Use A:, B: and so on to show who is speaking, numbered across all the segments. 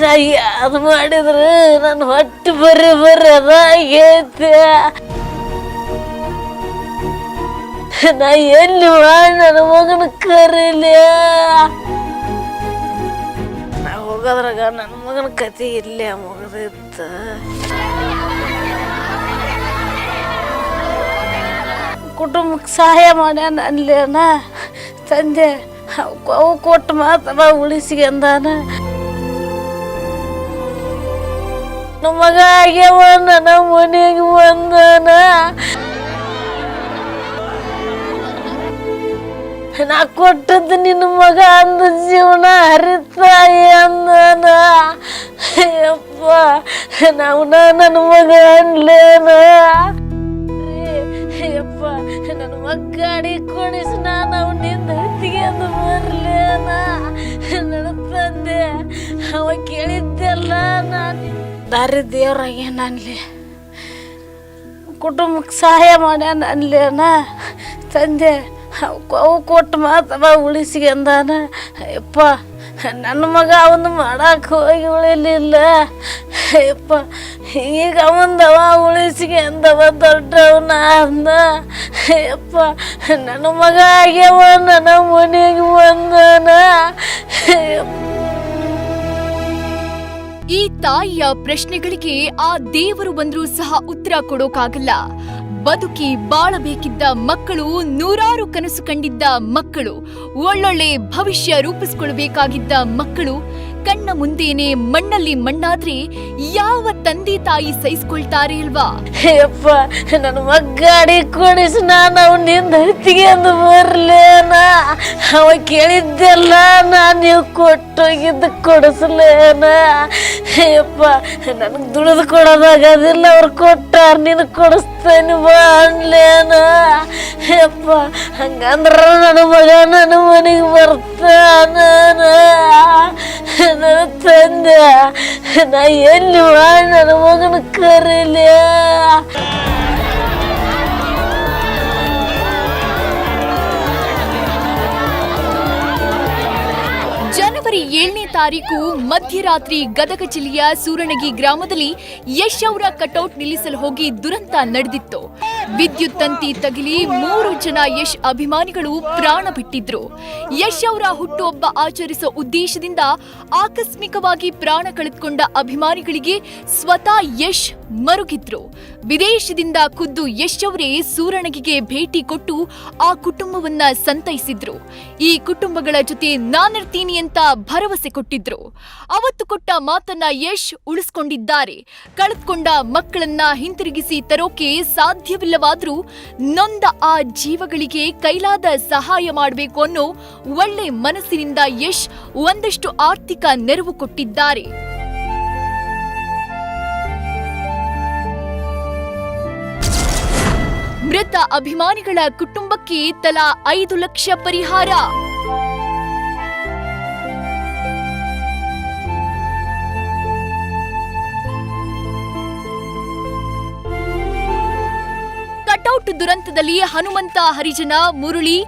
A: ನಾ ಯಾವ್ದು ಮಾಡಿದ್ರು ನನ್ನ ಹೊಟ್ಟೆ ಬರ್ರಿ ಅದಾಗೈತೆ. ನಾ ಎಲ್ಲಿ ಮಾಡಿ ನನ್ನ ಮಗನ ಕರೀಲಿ. ನಾ ಹೋಗೋದ್ರಾಗ ನನ್ನ ಮಗನ ಕತೆ ಇಲ್ಲೇ ಮುಗಿದಿತ್ತು. ಕುಟುಂಬಕ್ಕೆ ಸಹಾಯ ಮಾಡ್ಯಾನ ಅನ್ಲೇನ ತಂದೆ. ಅವು ಕೊಟ್ಟು ಮಾತವ ಉಳಿಸ್ಕೊಂಡಾನ. ನಮ್ಮ ಮಗ ಆಗ್ಯಾವ ನನ್ನ ಮನೆಗೆ ಬಂದಾನ. ನಾ ಕೊಟ್ಟದ್ದು ನಿನ್ನ ಮಗ ಅಂದ ಜೀವನ ಹರಿತಾಯಿ ಅಂದಾನ. ಯಪ್ಪ ನಾವು ನನ್ನ ಮಗ ಅನ್ಲೇನ. ಯಪ್ಪ ನನ್ನ ಮಗ ಗಾಡಿ ಕೊಡಿಸಿ ನಾನು ಅವನಿಂದ ಎತ್ತಿಗೆಂದು ಬರ್ಲೇನ. ನನ್ನ ತಂದೆ ಅವ ಕೇಳಿದ್ದೆಲ್ಲ ನಾನು ದಾರಿ ದೇವ್ರಾಗೇನ ಅನ್ಲಿ. ಕುಟುಂಬಕ್ಕೆ ಸಹಾಯ ಮಾಡ್ಯಾನ ಅನ್ಲೇನ ತಂದೆ. ಅವು ಕೊಟ್ಟು ಮಾತವ ಉಳಿಸ್ಕೊಂಡಾನ. ಯಪ್ಪ ನನ್ನ ಮಗ ಅವನು ಮಾಡಕ್ಕೆ ಹೋಗಿ ಉಳಿಲಿಲ್ಲ. ಯಪ್ಪ ಈಗ ಅವಂದವ ಉಳಿಸ್ಕೊಂಡವ ದೊಡ್ಡವನ ಅಂದ. ಯಪ್ಪ ನನ್ನ ಮಗ ಆಗ್ಯಾವ ನನ್ನ ಮನೆಗೆ ಬಂದಾನ.
B: ಈ ತಾಯಿಯ ಪ್ರಶ್ನೆಗಳಿಗೆ ಆ ದೇವರು ಬಂದರೂ ಸಹ ಉತ್ತರ ಕೊಡೋಕಾಗಲ್ಲ. ಬದುಕಿ ಬಾಳಬೇಕಿದ್ದ ಮಕ್ಕಳು, ನೂರಾರು ಕನಸು ಕಂಡಿದ್ದ ಮಕ್ಕಳು, ಒಳ್ಳೊಳ್ಳೆ ಭವಿಷ್ಯ ರೂಪಿಸಿಕೊಳ್ಳಬೇಕಾಗಿದ್ದ ಮಕ್ಕಳು ಕಣ್ಣ ಮುಂದೇನೆ ಮಣ್ಣಲ್ಲಿ ಮಣ್ಣಾದ್ರೆ ಯಾವ ತಂದೆ ತಾಯಿ ಸಹಿಸ್ಕೊಳ್ತಾರೆ ಅಲ್ವಾ?
A: ಯಪ್ಪ ನನ್ನ ಮಗ ಗಾಡಿ ಕೊಡಿಸಿ ನಾನು ಅವನಿಂದ ಎತ್ತಿಗೆಂದು ಬರ್ಲೇನ. ಅವ ಕೇಳಿದ್ದೆಲ್ಲ ನಾನು ನೀವು ಕೊಟ್ಟೋಗಿದ್ದು ಕೊಡಿಸ್ಲೇನ. ಯಪ್ಪ ನನಗೆ ದುಡಿದು ಕೊಡೋದಾಗದಿಲ್ಲ, ಅವ್ರು ಕೊಟ್ಟಾರ ನೀನು ಕೊಡಿಸ್ತೇನೆ ಬಾ ಅನ್ಲೇನ. ಯಪ್ಪ ಹಂಗಂದ್ರ ನನ್ನ ಮಗ ನನ್ನ ಮನೆಗೆ ಬರ್ತಾನ. ನನ್ನ ತಂದೆ ನಾ ಎಲ್ಲಿ ಮಾಡಿ ನನ್ನ ಮಗನ ಕರೀಲಿ.
B: ಜನವರಿ 7ನೇ ತಾರೀಕು ಮಧ್ಯರಾತ್ರಿ ಗದಗ ಜಿಲ್ಲೆಯ ಸೂರಣಗಿ ಗ್ರಾಮದಲ್ಲಿ ಯಶ್ ಅವರ ಕಟೌಟ್ ನಿಲ್ಲಿಸಲು ಹೋಗಿ ದುರಂತ ನಡೆದಿತ್ತು. ವಿದ್ಯುತ್ ತಂತಿ ತಗುಲಿ 3 ಜನ ಯಶ್ ಅಭಿಮಾನಿಗಳು ಪ್ರಾಣ ಬಿಟ್ಟಿದ್ರು. ಯಶ್ ಅವರ ಹುಟ್ಟುಹಬ್ಬ ಆಚರಿಸೋ ಉದ್ದೇಶದಿಂದ ಆಕಸ್ಮಿಕವಾಗಿ ಪ್ರಾಣ ಕಳೆದುಕೊಂಡ ಅಭಿಮಾನಿಗಳಿಗೆ ಸ್ವತಃ ಯಶ್ ಮರುಗಿದ್ರು. ವಿದೇಶದಿಂದ ಖುದ್ದು ಯಶ್ ಅವರೇ ಸೂರಣಗಿಗೆ ಭೇಟಿ ಕೊಟ್ಟು ಆ ಕುಟುಂಬವನ್ನ ಸಂತೈಸಿದ್ರು. ಈ ಕುಟುಂಬಗಳ ಜೊತೆ ನಾನಿರ್ತೀನಿ ಅಂತ ಭರವಸೆ ಕೊಟ್ಟಿದ್ರು. ಅವತ್ತು ಕೊಟ್ಟ ಮಾತನ್ನ ಯಶ್ ಉಳಿಸ್ಕೊಂಡಿದ್ದಾರೆ. ಕಳೆದುಕೊಂಡ ಮಕ್ಕಳನ್ನ ಹಿಂತಿರುಗಿಸಿ ತರೋಕೆ ಸಾಧ್ಯವಿಲ್ಲವಾದ್ರೂ ನೊಂದ ಆ ಜೀವಗಳಿಗೆ ಕೈಲಾದ ಸಹಾಯ ಮಾಡಬೇಕು ಅನ್ನೋ ಒಳ್ಳೆ ಮನಸ್ಸಿನಿಂದ ಯಶ್ ಒಂದಷ್ಟು ಆರ್ಥಿಕ ನೆರವು ಕೊಟ್ಟಿದ್ದಾರೆ. ಮೃತ ಅಭಿಮಾನಿಗಳ ಕುಟುಂಬಕ್ಕೆ ತಲಾ 5 ಲಕ್ಷ ಪರಿಹಾರ. ಕಟೌಟ್ ದುರಂತದಲ್ಲಿ ಹನುಮಂತ ಹರಿಜನ, ಮುರಳಿ,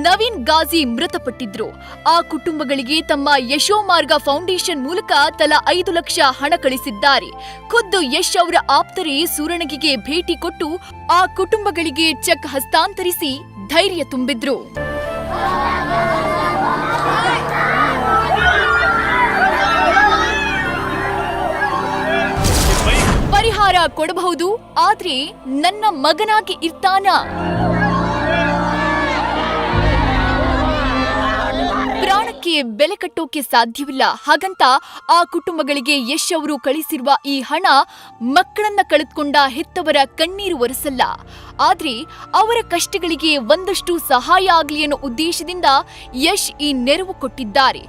B: ನವೀನ್ ಗಾಜಿ ಮೃತಪಟ್ಟಿದ್ರು. ಆ ಕುಟುಂಬಗಳಿಗೆ ತಮ್ಮ ಯಶೋಮಾರ್ಗ ಫೌಂಡೇಶನ್ ಮೂಲಕ ತಲಾ 5 ಲಕ್ಷ ಹಣ ಕಳಿಸಿದ್ದಾರೆ. ಖುದ್ದು ಯಶ್ ಅವರ ಆಪ್ತರೇ ಸೂರಣಗಿಗೆ ಭೇಟಿ ಕೊಟ್ಟು ಆ ಕುಟುಂಬಗಳಿಗೆ ಚೆಕ್ ಹಸ್ತಾಂತರಿಸಿ ಧೈರ್ಯ ತುಂಬಿದ್ರು. ಪರಿಹಾರ ಕೊಡಬಹುದು, ಆದ್ರೆ ನನ್ನ ಮಗನಾಗಿ ಇರ್ತಾನ? ಪ್ರಾಣಕ್ಕೆ ಬೆಲೆ ಕಟ್ಟೋಕೆ ಸಾಧ್ಯವಿಲ್ಲ. ಹಾಗಂತ ಆ ಕುಟುಂಬಗಳಿಗೆ ಯಶ್ ಅವರು ಕಳಿಸಿರುವ ಈ ಹಣ ಮಕ್ಕಳನ್ನ ಕಳೆದುಕೊಂಡ ಹೆತ್ತವರ ಕಣ್ಣೀರು ಒರೆಸಲ್ಲ. ಆದ್ರೆ ಅವರ ಕಷ್ಟಗಳಿಗೆ ಒಂದಷ್ಟು ಸಹಾಯ ಆಗ್ಲಿ ಅನ್ನೋ ಉದ್ದೇಶದಿಂದ ಯಶ್ ಈ ನೆರವು ಕೊಟ್ಟಿದ್ದಾರೆ.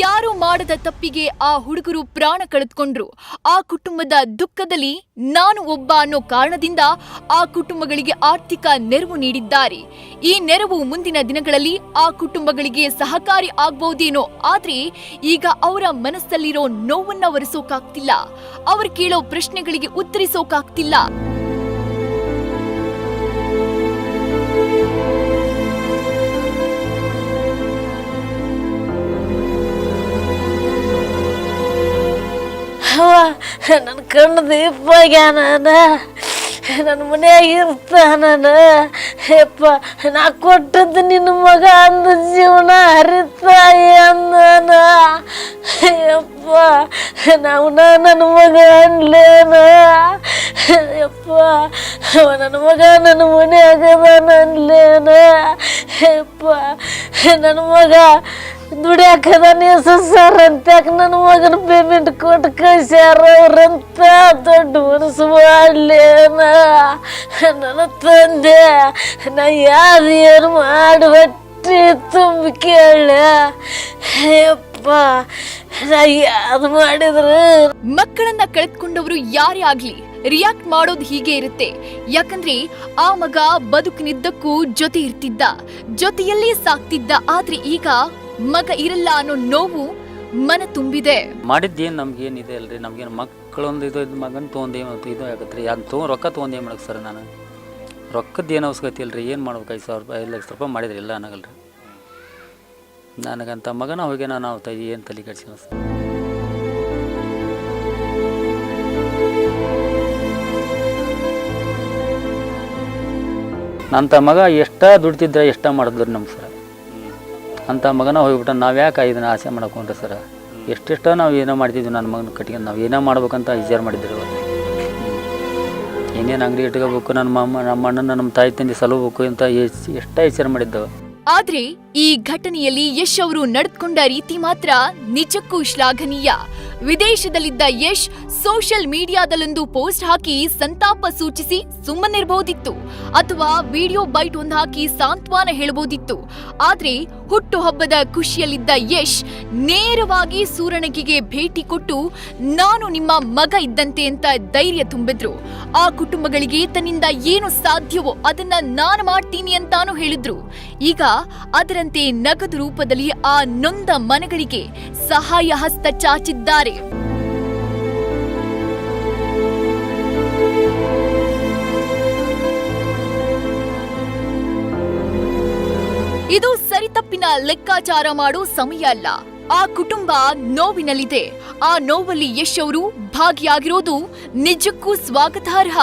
B: ಯಾರು ಮಾಡದ ತಪ್ಪಿಗೆ ಆ ಹುಡುಗರು ಪ್ರಾಣ ಕಳೆದುಕೊಂಡ್ರು. ಆ ಕುಟುಂಬದ ದುಃಖದಲ್ಲಿ ನಾನು ಒಬ್ಬ ಅನ್ನೋ ಕಾರಣದಿಂದ ಆ ಕುಟುಂಬಗಳಿಗೆ ಆರ್ಥಿಕ ನೆರವು ನೀಡಿದ್ದಾರೆ. ಈ ನೆರವು ಮುಂದಿನ ದಿನಗಳಲ್ಲಿ ಆ ಕುಟುಂಬಗಳಿಗೆ ಸಹಕಾರಿ ಆಗ್ಬಹುದೇನೋ. ಆದ್ರೆ ಈಗ ಅವರ ಮನಸ್ಸಲ್ಲಿರೋ ನೋವನ್ನ ಒರೆಸೋಕಾಗ್ತಿಲ್ಲ. ಅವರು ಕೇಳೋ ಪ್ರಶ್ನೆಗಳಿಗೆ ಉತ್ತರಿಸೋಕಾಗ್ತಿಲ್ಲ.
A: ನನ್ನ ಕಣ್ಣು ದೀಪಾಗ್ಯಾನ ನನ್ನ ಮನ್ಯಾಗ ಇರ್ತಾನ ಯಪ್ಪ ನಾ ಕೊಟ್ಟದ್ದು ನಿನ್ನ ಮಗ ಅಂದ ಜೀವನ ಹರಿತಾಯಿ ಅಂದನ ಯಪ್ಪ ನಾವು ನನ್ನ ಮಗ ಅನ್ಲೇನ ಯಪ್ಪ ನನ್ನ ಮಗ ನನ್ನ ಮನ್ಯಾಗದಾನ ಅನ್ಲೇನ ಯಪ್ಪ ನನ್ನ ಮಗ ದುಡಿಯಾಕದಾನ ಸರ್ ಅಂತ್ಯಾಕ ನನ್ನ ಮಗನ ಪೇಮೆಂಟ್ ಕೊಟ್ಟು ಕಳ್ಸ್ಯಾರ ಅವ್ರಂತ ದೊಡ್ಡ ಮನಸ್ಸು ಮಾಡ್ಲೇನ ನನ್ನ ತಂದೆ ನಾ ಯಾರು ಏನು ಮಾಡಿ ಹೊಟ್ಟೆ ತುಂಬಿ ಕೇಳ ಯಪ್ಪ ನಾ ಯಾವ್ದು ಮಾಡಿದ್ರೆ
B: ಮಕ್ಕಳನ್ನ ಕಳೆದುಕೊಂಡವರು ಯಾರೇ ಆಗ್ಲಿ ರಿಯಾಕ್ಟ್ ಮಾಡೋದು ಹೀಗೆ ಇರುತ್ತೆ. ಯಾಕಂದ್ರೆ ಆ ಮಗ ಬದುಕಿನಿದ್ದಕ್ಕೂ ಜೊತೆ ಇರ್ತಿದ್ದ, ಜೊತೆಯಲ್ಲೇ ಸಾಕ್ತಿದ್ದ. ಆದ್ರೆ ಈಗ ಮಗ ಇರಲ್ಲ ಅನ್ನೋ ನೋವು ಮನ ತುಂಬಿದೆ.
C: ಮಾಡಿದ್ದೇನು ನಮ್ಗೇನಿದೆ ಅಲ್ರಿ, ನಮ್ಗೇನು ಮಕ್ಕಳೊಂದು ಇದು ಮಗನ ತೊಗೊಂಡೇ ಇದು ಆಗತ್ರಿ. ಅದು ರೊಕ್ಕ ತೊಗೊಂಡು ಏನು ಮಾಡಕ್ಕೆ ಸರ್, ನಾನು ರೊಕ್ಕದ್ದು ಏನು ಅವಶ್ಯಕತೆ ಇಲ್ರಿ. ಏನು ಮಾಡ್ಬೇಕು? 5,000 ರೂಪಾಯಿ 5 ಲಕ್ಷ ರೂಪಾಯಿ ಮಾಡಿದ್ರಿ ಇಲ್ಲ ಅನ್ನಗಲ್ರಿ. ನನಗಂತ ಮಗನ ಹೋಗ್ಯಾನ, ನಾವು ಏನು ತಲೆ ಕೆಡ್ಸಿಲ್ಲ ಸರ್. ನಂತ ಮಗ ಎಷ್ಟ ದುಡ್ತಿದ್ರೆ ಎಷ್ಟ ಮಾಡಿದ್ರು ನಮ್ಗೆ ಸರ್. ಅಂಥ ಮಗನ ಹೋಗ್ಬಿಟ್ಟು ನಾವು ಯಾಕೆ ಇದನ್ನು ಆಸೆ ಮಾಡಕೊಂಡ್ರೆ ಸರ್. ಎಷ್ಟೆಷ್ಟೋ ನಾವು ಏನೋ ಮಾಡ್ತಿದ್ವಿ ನನ್ನ ಮಗನ ಕಟ್ಕೊಂಡು, ನಾವು ಏನೋ ಮಾಡ್ಬೇಕಂತ ವಿಚಾರ ಮಾಡಿದ್ರಿ. ಏನೇನು ಅಂಗಡಿ ಇಟ್ಕೋಬೇಕು, ನಮ್ಮ ಅಣ್ಣನ ನಮ್ಮ ತಾಯಿ ತಂದೆ ಸಲಹಬೇಕು ಅಂತ ಎಷ್ಟ ವಿಚಾರ ಮಾಡಿದ್ದವು.
B: ಆದ್ರೆ ಈ ಘಟನೆಯಲ್ಲಿ ಯಶ್ ಅವರು ನಡೆದುಕೊಂಡ ರೀತಿ ಮಾತ್ರ ನಿಜಕ್ಕೂ ಶ್ಲಾಘನೀಯ. ವಿದೇಶದಲ್ಲಿದ್ದ ಯಶ್ ಸೋಷಿಯಲ್ ಮೀಡಿಯಾದಲ್ಲೊಂದು ಪೋಸ್ಟ್ ಹಾಕಿ ಸಂತಾಪ ಸೂಚಿಸಿ ಸುಮ್ಮನಿರಬಹುದಿತ್ತು, ಅಥವಾ ವಿಡಿಯೋ ಬೈಟ್ ಒಂದು ಹಾಕಿ ಸಾಂತ್ವನ ಹೇಳಬಹುದಿತ್ತು. ಆದ್ರೆ ಹುಟ್ಟುಹಬ್ಬದ ಖುಷಿಯಲ್ಲಿದ್ದ ಯಶ್ ನೇರವಾಗಿ ಸೂರಣಗಿಗೆ ಭೇಟಿ ಕೊಟ್ಟು ನಾನು ನಿಮ್ಮ ಮಗ ಇದ್ದಂತೆ ಅಂತ ಧೈರ್ಯ ತುಂಬಿದ್ರು. ಆ ಕುಟುಂಬಗಳಿಗೆ ತನ್ನಿಂದ ಏನು ಸಾಧ್ಯವೋ ಅದನ್ನ ನಾನು ಮಾಡ್ತೀನಿ ಅಂತಾನು ಹೇಳಿದ್ರು. ಈಗ ಅದರಂತೆ ನಗದು ರೂಪದಲ್ಲಿ ಆ ನೊಂದ ಮನಗಳಿಗೆ ಸಹಾಯ ಹಸ್ತ ಚಾಚಿದ್ದಾರೆ. ಇದು ಸರಿತಪ್ಪಿನ ಲೆಕ್ಕಾಚಾರ ಮಾಡೋ ಸಮಯ ಅಲ್ಲ. ಆ ಕುಟುಂಬ ನೋವಿನಲ್ಲಿದೆ. ಆ ನೋವಲ್ಲಿ ಯಶ್ ಅವರು ಭಾಗಿಯಾಗಿರೋದು ನಿಜಕ್ಕೂ ಸ್ವಾಗತಾರ್ಹ.